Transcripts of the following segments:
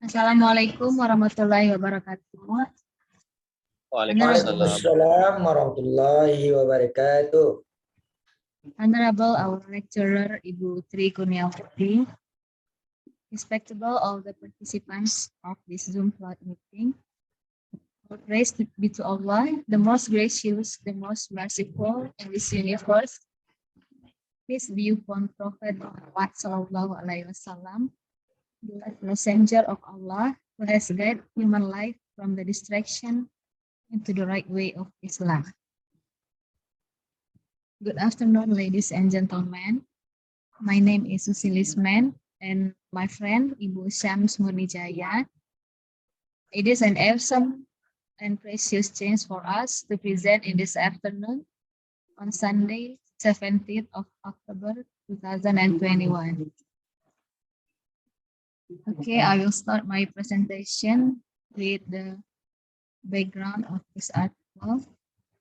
Assalamualaikum warahmatullahi wabarakatuh. Waalaikumsalam. Waalaikumsalam warahmatullahi wabarakatuh. Honorable our lecturer, Ibu Tri Kurniawati, respectable all the participants of this Zoom cloud meeting. All praise be to Allah, the most gracious, the most merciful in this universe. Peace be upon Prophet Muhammad Sallallahu Alaihi Wasallam, the messenger of Allah, who has guided human life from the distraction into the right way of Islam. Good afternoon, ladies and gentlemen. My name is Susi Lismen, and my friend Ibu Syams Murni Jaya. It is an awesome and precious chance for us to present in this afternoon on Sunday, 17th of October 2021. Okay, I will start my presentation with the background of this article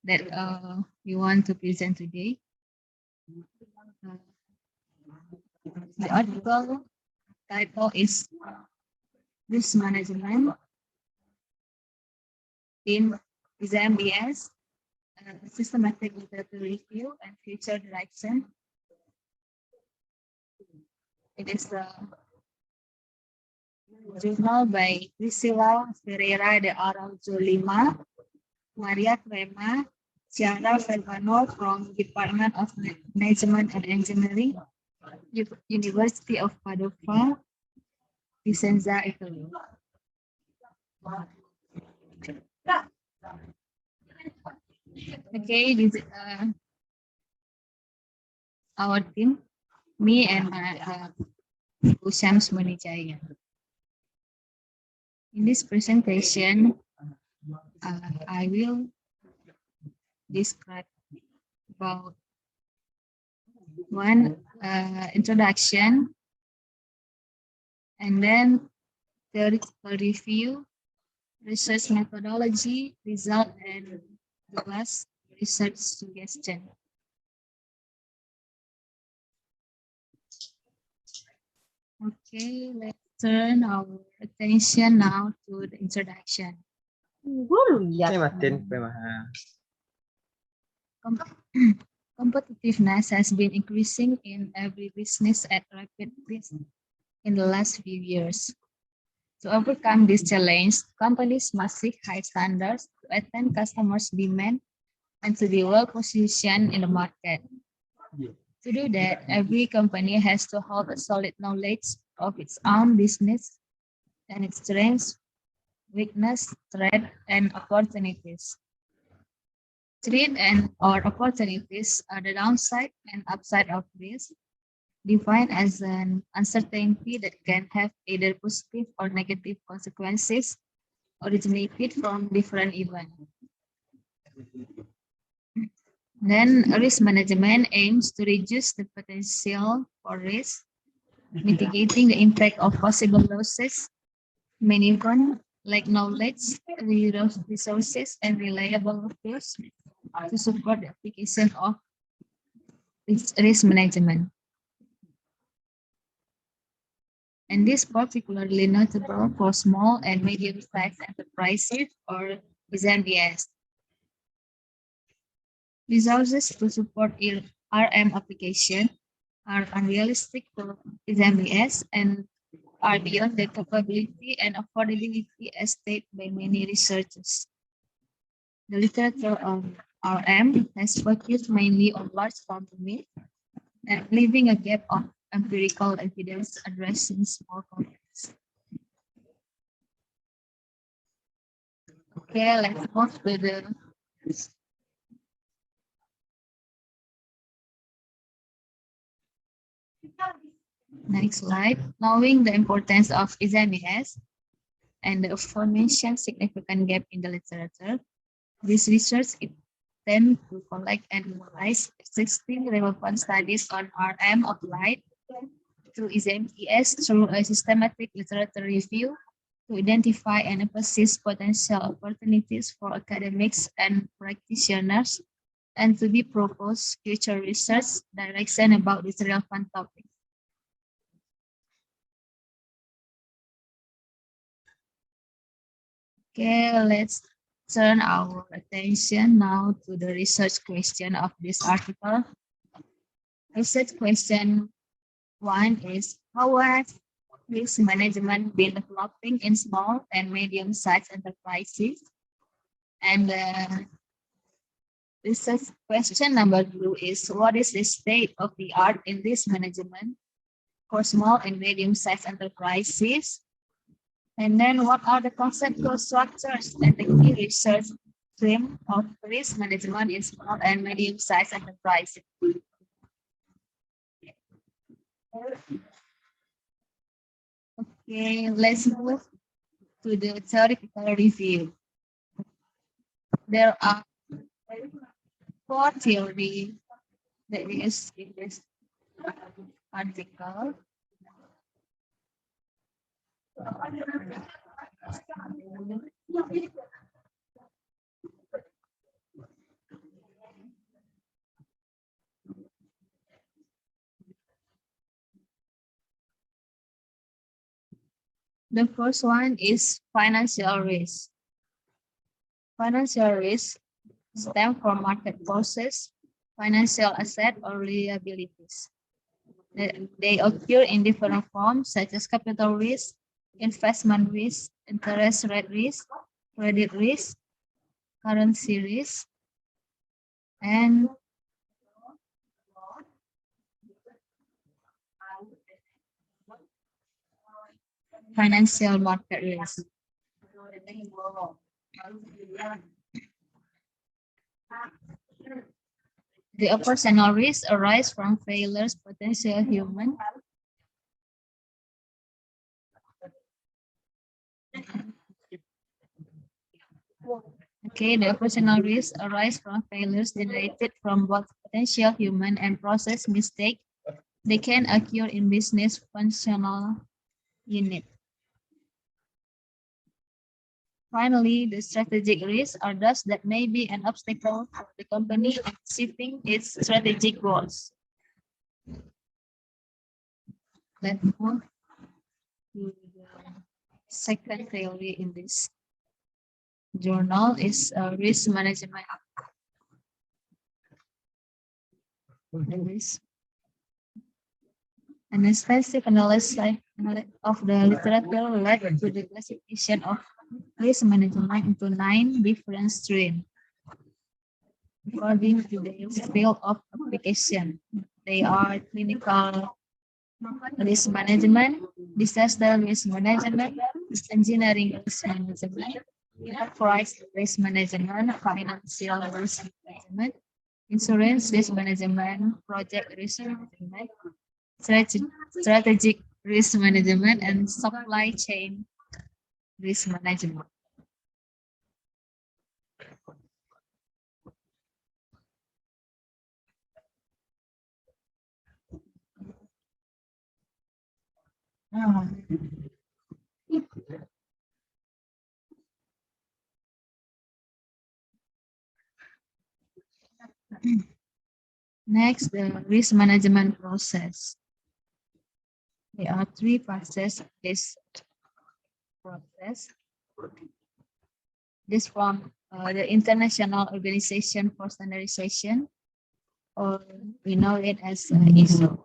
that we want to present today. The article title is Risk Management in M.Pd, Systematic Literature Review and Future Direction. It is a journal by Priscilla Ferreira de Araujo Lima, Maria Crema, Ciara Fervano from Department of Management and Engineering, University of Padova, Vicenza, Italy. Okay, this is our team, me and Syams Murni Jaya. In this presentation, I will describe about one introduction, and then theoretical review, research methodology, result, and the last research suggestion. Okay, let's turn our attention now to the introduction. Competitiveness has been increasing in every business at rapid pace in the last few years. To overcome this challenge, companies must seek high standards to attend customers' demand and to be well positioned in the market. To do that, every company has to hold a solid knowledge of its own business and its strengths, weakness, threat, and opportunities. Threat and or opportunities are the downside and upside of risk, defined as an uncertainty that can have either positive or negative consequences originated from different events. Then risk management aims to reduce the potential for risk, mitigating the impact of possible losses, management like knowledge, resources, and reliable tools to support the application of risk management. And this is particularly notable for small and medium-sized enterprises or SMEs. Resources to support RM application are unrealistic for SMEs and are beyond the capability and affordability as stated by many researchers. The literature on RM has focused mainly on large companies and leaving a gap of empirical evidence addressing small companies. Okay, let's move to the next slide. Knowing the importance of SMEs and the aforementioned significant gap in the literature, this research intends to collect and analyze existing relevant studies on RM applied to SMEs through a systematic literature review to identify and emphasize potential opportunities for academics and practitioners, and to be proposed future research direction about this relevant topic. Okay, let's turn our attention now to the research question of this article. Research question 1 is, how has risk management been developing in small and medium-sized enterprises? And research question number 2 is, what is the state of the art in risk management for small and medium-sized enterprises? And then what are the conceptual structures and the key research theme of risk management in small and medium-sized enterprises? Okay, let's move to the theoretical review. There are 4 theories that is in this article. The first one is financial risk. Financial risk stem from market forces, financial asset or liabilities. They occur in different forms such as capital risk, investment risk, interest rate risk, credit risk, currency risk, and financial market risk. The operational risks arise from failures, potential human. Okay, the operational risks arise from failures generated from both potential human and process mistake. They can occur in business functional unit. Finally, the strategic risks are those that may be an obstacle for the company achieving its strategic goals. Let's move to the second theory in this journal is risk management. An extensive analysis of the literature led to the classification of risk management into 9 different streams. According to the field of application, they are clinical risk management, disaster risk management, engineering risk management, enterprise risk management, financial risk management, insurance risk management, project risk management, strategic risk management, and supply chain risk management. Next, the risk management process. There are 3 phases of this process. This from the International Organization for Standardization, or we know it as ISO.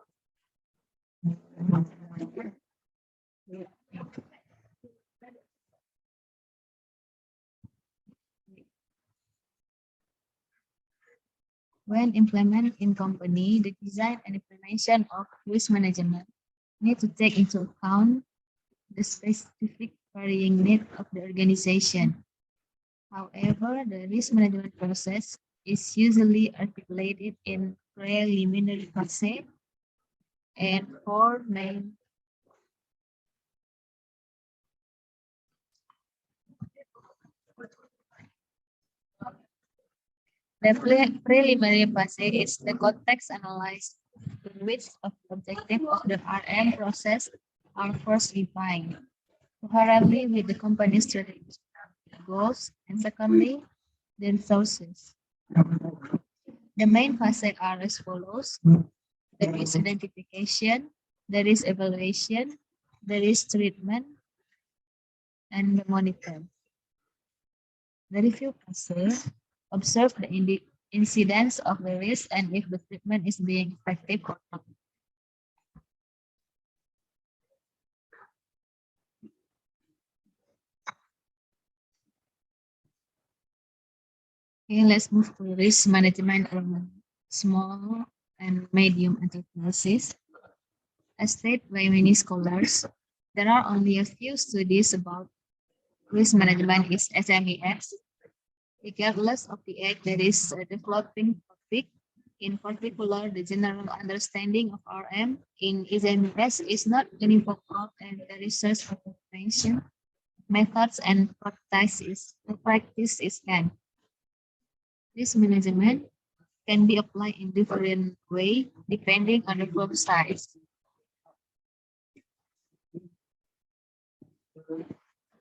When implemented in company, the design and implementation of risk management need to take into account the specific varying needs of the organization. However, the risk management process is usually articulated in preliminary phase and 4 main The preliminary phase is the context analysis in which the objective of the RM process are first defined, coherently with the company's strategic goals, and secondly, the resources. The main phases are as follows. There is identification, there is evaluation, there is treatment, and the monitoring. The review process observe the incidence of the risk and if the treatment is being effective or not. Okay, let's move to risk management of small and medium enterprises. As stated by many scholars, there are only a few studies about risk management in SMEs, regardless of the age that is a developing topic. In particular, the general understanding of RM in SMEs is not univocal, and the research for prevention methods and practices can. Risk management can be applied in different ways depending on the firm size.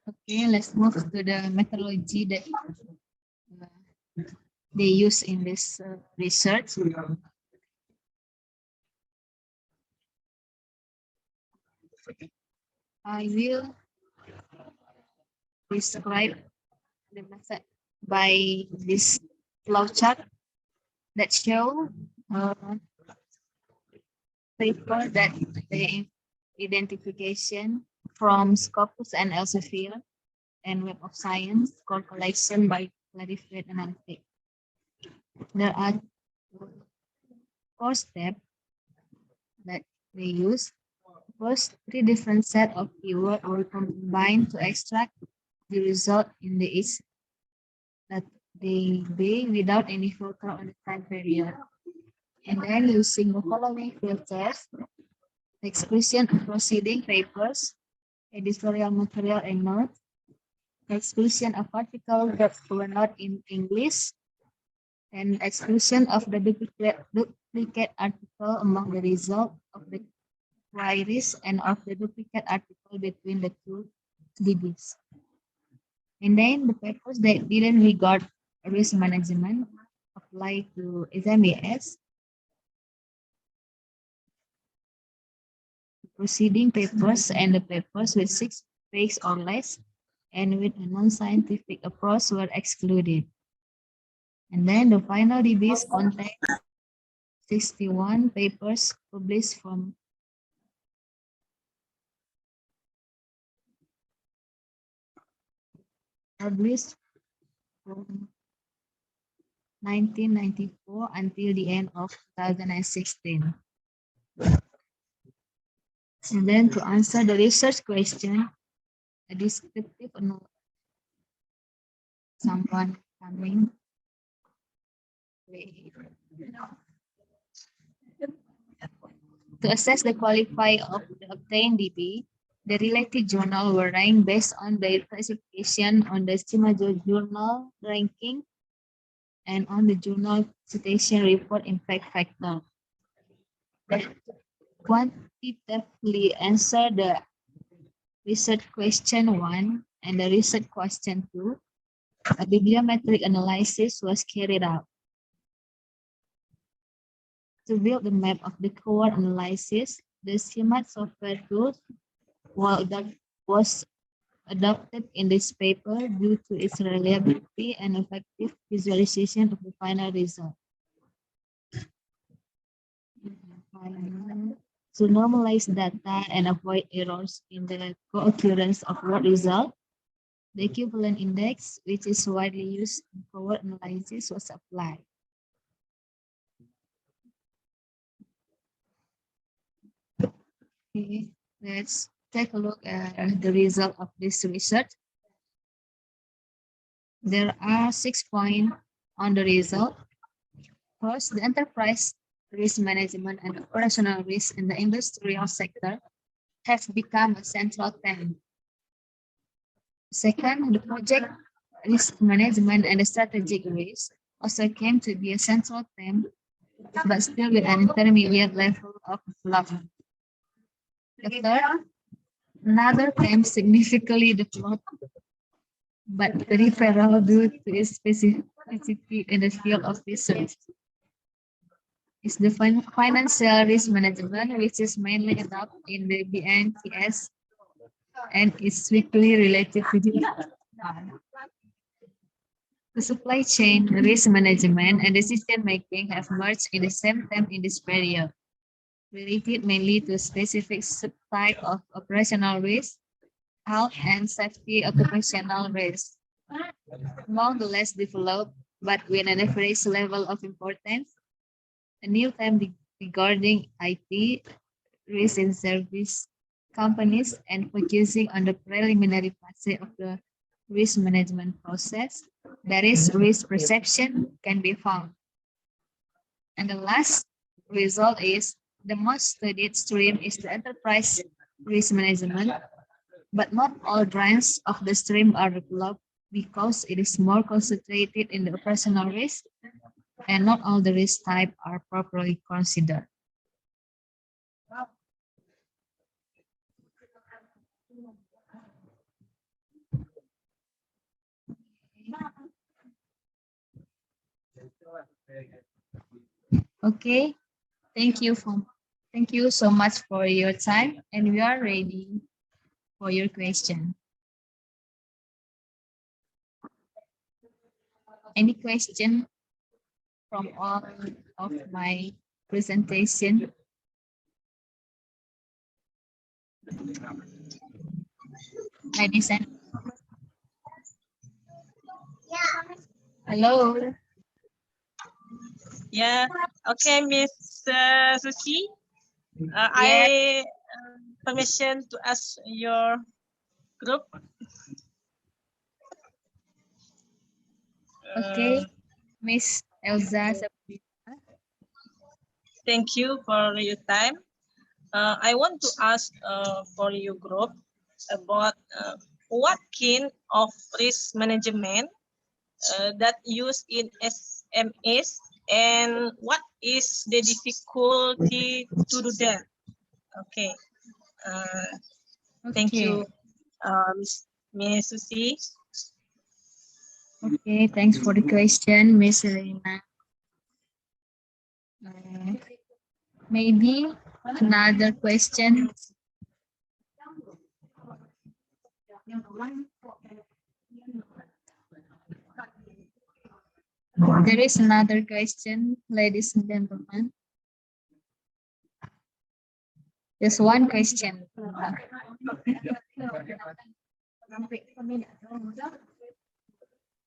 Okay, let's move to the methodology that they use in this research. I will describe the method by this flowchart that show paper that the identification from Scopus and Elsevier and Web of Science core collection by Clarified Analytics. There are 4 steps that they use. First, 3 different set of keywords were combined to extract the result in the each that they be without any filter on the time period. And then using the following filters, exclusion of proceeding papers, editorial material and notes, exclusion of articles that were not in English, and exclusion of the duplicate article among the result of the queries and of the duplicate article between the two DBs. And then the papers that didn't regard risk management apply to SMEs. Proceeding papers and the papers with 6 pages or less and with a non-scientific approach were excluded. And then the final DBs contain 61 papers published from published from 1994 until the end of 2016. And then to answer the research question, a descriptive note. Someone coming. To assess the qualify of the obtained DB, the related journal were ranked based on their classification on the Simajo journal ranking and on the journal citation report impact factor. Quantitatively answer the research question 1 and the research question 2. A bibliometric analysis was carried out. To build the map of the core analysis, the SIMAT software tool was adopted in this paper due to its reliability and effective visualization of the final result. To normalize data and avoid errors in the co-occurrence of word result, the equivalent index, which is widely used in core analysis, was applied. Okay, let's take a look at the result of this research. There are 6 points on the result. First, the enterprise risk management and operational risk in the industrial sector have become a central theme. Second, the project risk management and the strategic risk also came to be a central theme, but still with an intermediate level of development. The third, another theme significantly developed, but peripheral due to its specificity in the field of research, is the financial risk management, which is mainly adopted in the BNTS and is strictly related to the The supply chain, risk management, and decision making have merged in the same time in this period, related mainly to specific subtype of operational risk, health and safety occupational risk. Among the less developed, but with an average level of importance, a new term regarding IT, risk and service companies, and focusing on the preliminary phase of the risk management process, that is, risk perception, can be found. And the last result is the most studied stream is the enterprise risk management, but not all branches of the stream are developed because it is more concentrated in the operational risk and not all the risk type are properly considered. Okay, thank you so much for your time, and we are ready for your question. Any question from all of my presentation? Ladies and hello. Yeah. Okay, Miss Susi. I permission to ask your group. Okay, Miss Elza. Thank you for your time. I want to ask for your group about what kind of risk management that used in SMEs and what is the difficulty to do that? Okay. Thank you, Miss Susi. Okay, thanks for the question, Miss Elena. Maybe another question. There is another question, ladies and gentlemen. Just one question.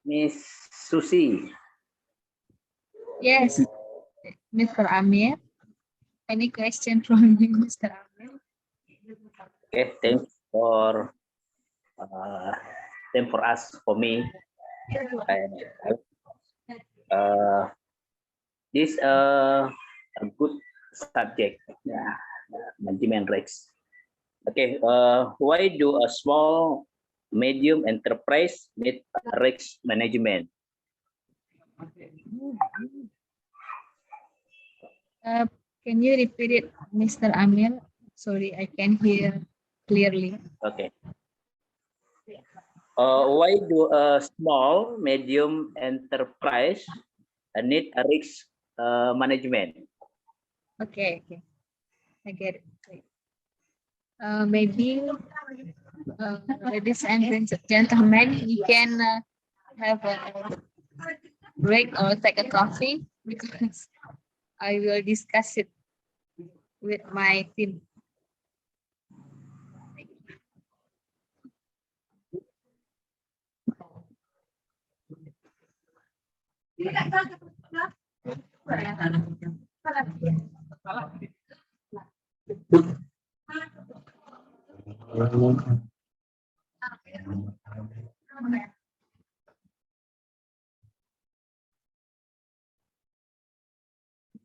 Miss Susi. Yes, Mr. Amir. Any question from you, Mr. Amir? Okay, thanks for us for me. This a good subject. Yeah, management risks. Okay, why do a small, medium enterprise need risk management? Can you repeat it, Mr. Amir? Sorry, I can't hear clearly. Okay. Why do a small, medium enterprise need a risk management? Okay, I get it. Maybe, ladies and gentlemen, you can have a break or take a coffee because I will discuss it with my team.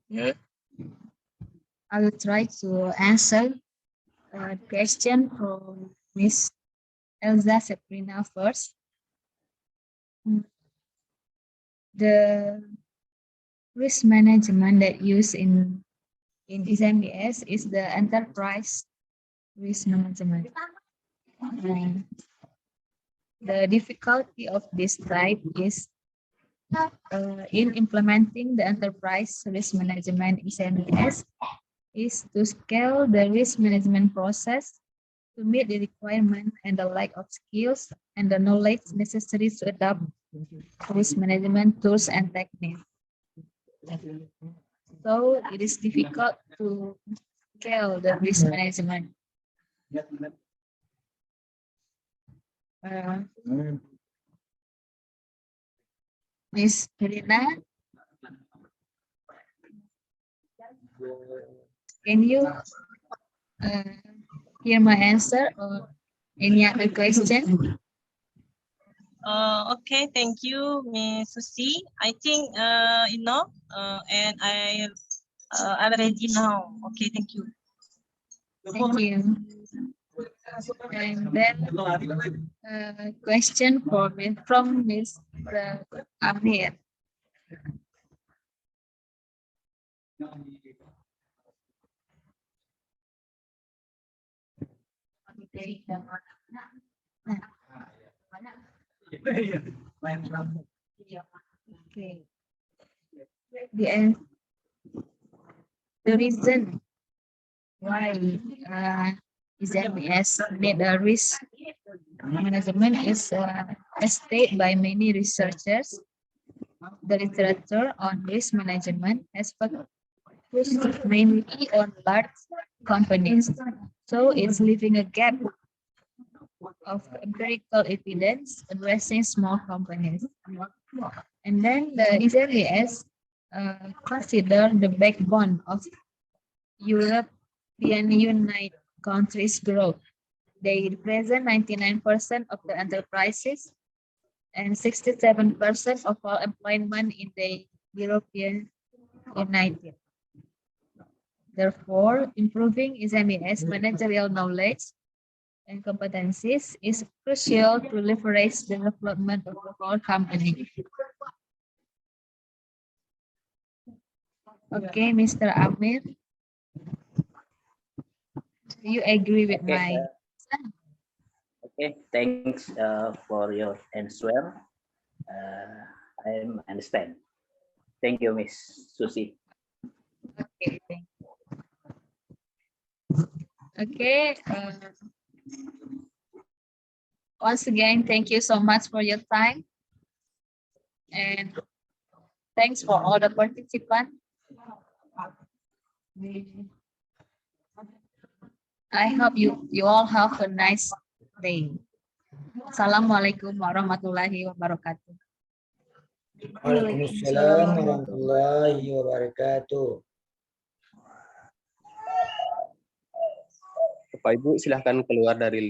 Okay. I will try to answer a question from Miss Elza Sabrina first. The risk management that used in SMEs is the enterprise risk management. The difficulty of this type is in implementing the enterprise risk management SMEs is to scale the risk management process to meet the requirement and the lack of skills and the knowledge necessary to adopt risk management tools and techniques. So it is difficult to scale the risk management. Miss Rina, can you hear my answer or any other question? Okay, thank you, Miss Susi. I think enough, and I already now. Okay, thank you. Thank you. And then question for me from Miss Amir. Okay. The reason why SMEs need a risk management is as stated by many researchers. The literature on risk management has focused mainly on large companies, so it's leaving a gap of empirical evidence addressing small companies. And then the SMEs consider the backbone of European United countries' growth. They represent 99% of the enterprises and 67% of all employment in the European United. Therefore, improving SMEs managerial knowledge and competencies is crucial to leverage the development of the whole company. Okay, Mr. Amir, do you agree with my? Okay, thanks for your answer. I understand. Thank you, Miss Susi. Okay, thank you. Okay. Once again, thank you so much for your time. And thanks for all the participants. I hope you all have a nice day. Assalamualaikum warahmatullahi wabarakatuh. Waalaikumsalam warahmatullahi wabarakatuh. Bapak Ibu silahkan keluar dari